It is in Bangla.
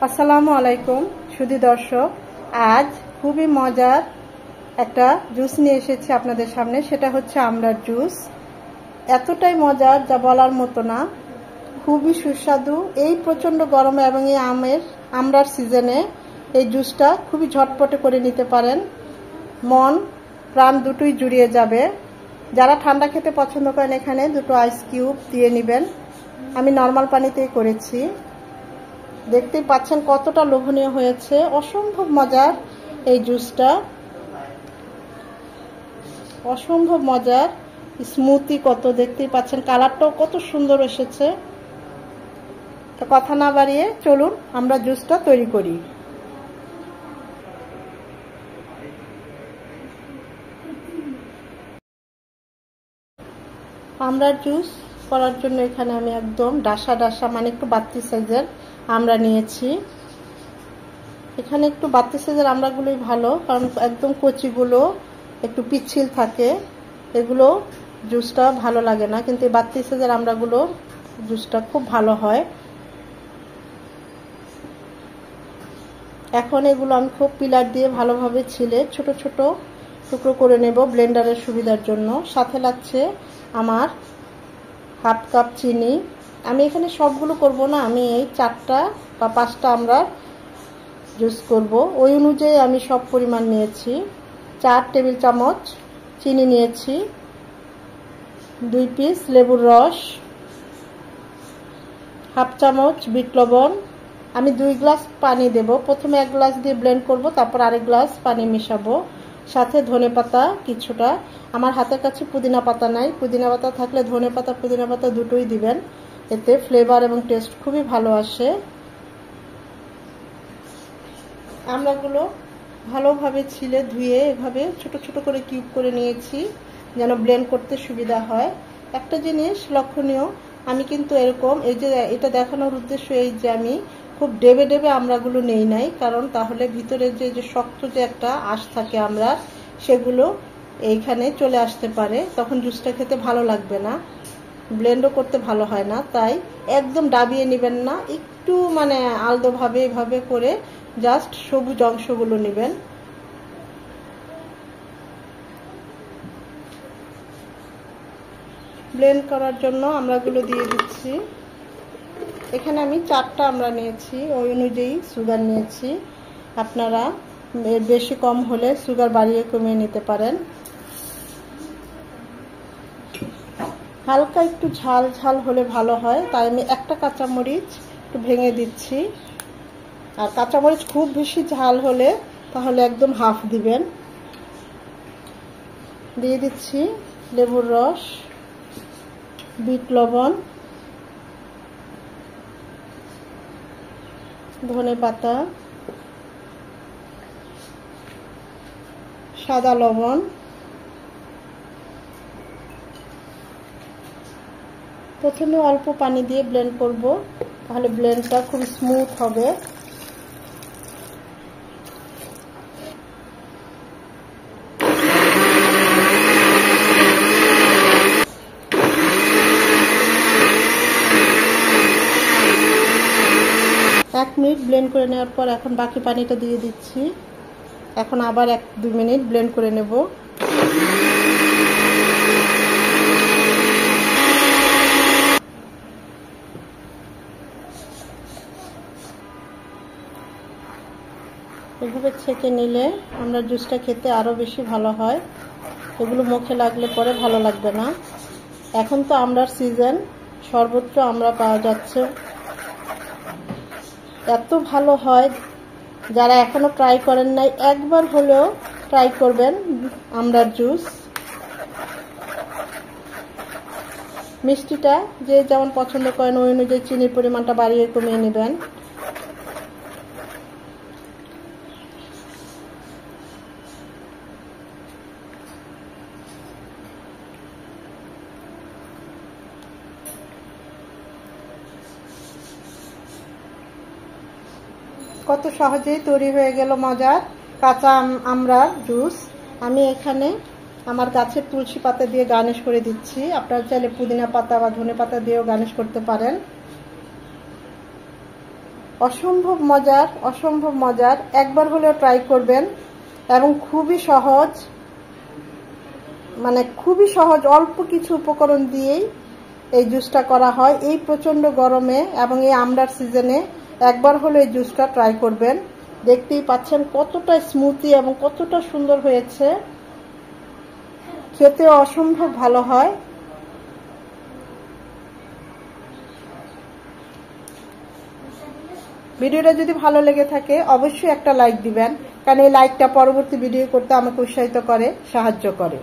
আসসালামু আলাইকুম সুধী দর্শক, আজ খুবই মজার একটা জুস নিয়ে এসেছি আপনাদের সামনে। সেটা হচ্ছে আমড়ার জুস। এতটাই মজার যা বলার মতো না, খুবই সুস্বাদু। এই প্রচন্ড গরমে এবং এই আমড়ার সিজনে এই জুসটা খুবই ঝটপটে করে নিতে পারেন। মন প্রাণ দুটোই জুড়িয়ে যাবে। যারা ঠান্ডা খেতে পছন্দ করেন এখানে দুটো আইস কিউব দিয়ে নেবেন। আমি নর্মাল পানিতেই করেছি। দেখতেই পাচ্ছেন কতটা লোভনীয় হয়েছে, অসম্ভব মজার এই জুসটা, অসম্ভব মজার। স্মুথি কত, দেখতেই পাচ্ছেন কালারটাও কত সুন্দর এসেছে। তো কথা না বাড়িয়ে চলুন আমরা জুসটা তৈরি করি। আমড়ার জুস করার জন্য এখানে আমি একদম ডাসা মানে একটু বাত্তি সাইজের আমড়া নিয়েছি। এখানে একটু বাত্তি সাইজের আমড়াগুলোই ভালো, কারণ একদম কচিগুলো একটু পিচ্ছিল থাকে, এগুলো জুসটা ভালো লাগে না। কিন্তু এই বাত্তি সাইজের আমড়াগুলো জুসটা খুব ভালো হয়। এখন এগুলো আমি খুব পিলার দিয়ে ভালোভাবে ছিলে ছোট ছোট টুকরো করে নেব ব্লেন্ডারের সুবিধার জন্য। সাথে লাগছে আমার হাফ কাপ চিনি। আমি এখানে সবগুলো করব না, আমি এই 4টা বা 5টা আমরা জুস করব, ওই অনুযায়ী আমি সব পরিমাণ নিয়েছি। 4 টেবিল চামচ চিনি নিয়েছি, 2 পিস লেবুর রস, হাফ চামচ বিট লবণ। আমি 2 গ্লাস পানি দেব। প্রথমে 1 গ্লাস দিয়ে ব্লেন্ড করব, তারপর আরেক গ্লাস পানি মিশাবো। সাথে ধনেপাতা কিছুটা। আমার হাতের কাছে পুদিনা পাতা নাই, পুদিনা পাতা থাকলে ধনেপাতা পুদিনা পাতা দুটোই দিবেন, এতে ফ্লেভার এবং টেস্ট খুবই ভালো আসে। আমড়াগুলো ভালোভাবে ছিলে ধুয়ে এভাবে ছোট ছোট করে কিউব করে নিয়েছি, যেন ব্লেন্ড করতে সুবিধা হয়। একটা জিনিস লক্ষণীয়, আমি কিন্তু এরকম এই যে এটা দেখানোর উদ্দেশ্য এই যে আমি খুব ডেবে ডেবে আমড়াগুলো নেই নাই, কারণ তাহলে ভিতরে যে শক্ত যে একটা আঁশ থাকে আমরা, সেগুলো এইখানে চলে আসতে পারে, তখন জুসটা খেতে ভালো লাগবে না, ব্লেন্ডও করতে ভালো হয় না। তাই একদম ডাবিয়ে নেবেন না, একটু মানে আলতোভাবে এভাবে করে জাস্ট সবুজ অংশগুলো নেবেন। ব্লেন্ড করার জন্য আমড়াগুলো দিয়ে দিচ্ছি। এখানে আমি 4টা আমড়া নিয়েছি, ওই অনুযায়ী সুগার নিয়েছি। আপনারা এর বেশি কম হলে সুগার বাড়িয়ে কমিয়ে নিতে পারেন। হালকা একটু ঝাল ঝাল হলে ভালো হয়, তাই আমি একটা কাঁচামরিচ একটু ভেঙে দিচ্ছি। আর কাঁচামরিচ খুব বেশি ঝাল হলে তাহলে একদম হাফ দিবেন। দিয়ে দিচ্ছি লেবুর রস, বিট লবণ, ধনেপাতা, সাদা লবণ। প্রথমে অল্প পানি দিয়ে ব্লেন্ড করব, তাহলে ব্লেন্ডটা খুব স্মুথ হবে। এক মিনিট ব্লেন্ড করে নেওয়ার পর এখন বাকি পানিটা দিয়ে দিচ্ছি। এখন আবার 1-2 মিনিট ব্লেন্ড করে নেব। এভাবে ছেঁকে নিলে আমরা জুসটা খেতে আরো বেশি ভালো হয়। এগুলো মুখে লাগলে পরে ভালো লাগবে না। এখন তো আমড়ার সিজন, সর্বত্র আমরা পাওয়া যাচ্ছে, এত ভালো হয়। যারা এখনো ট্রাই করেন নাই একবার হলেও ট্রাই করবেন আমড়ার জুস। মিষ্টিটা যে যেমন পছন্দ করেন ওই অনুযায়ী চিনির পরিমাণটা বাড়িয়ে কমিয়ে নেবেন। কত সহজেই তৈরি হয়ে গেল মজার কাঁচা আমড়ার জুস। আমি এখানে আমার গাছের তুলসী পাতা দিয়ে গার্নিশ করে দিচ্ছি। আপনারা চাইলে পুদিনা পাতা বা ধনে পাতা দিয়েও গার্নিশ করতে পারেন। অসম্ভব মজার। একবার হলেও ট্রাই করবেন এবং খুবই সহজ, মানে খুবই সহজ, অল্প কিছু উপকরণ দিয়েই এই জুসটা করা হয় এই প্রচন্ড গরমে এবং এই আমড়ার সিজনে। একবার হলে এই জুসটা ট্রাই করবেন। দেখতেই পাচ্ছেন কতটা স্মুথি এবং কতটা সুন্দর হয়েছে, খেতে অসম্ভব ভালো হয়। ভিডিওটা যদি ভালো লেগে থাকে অবশ্যই একটা লাইক দিবেন, কারণ এই লাইকটা পরবর্তী ভিডিও করতে আমাকে উৎসাহিত করে, সাহায্য করে।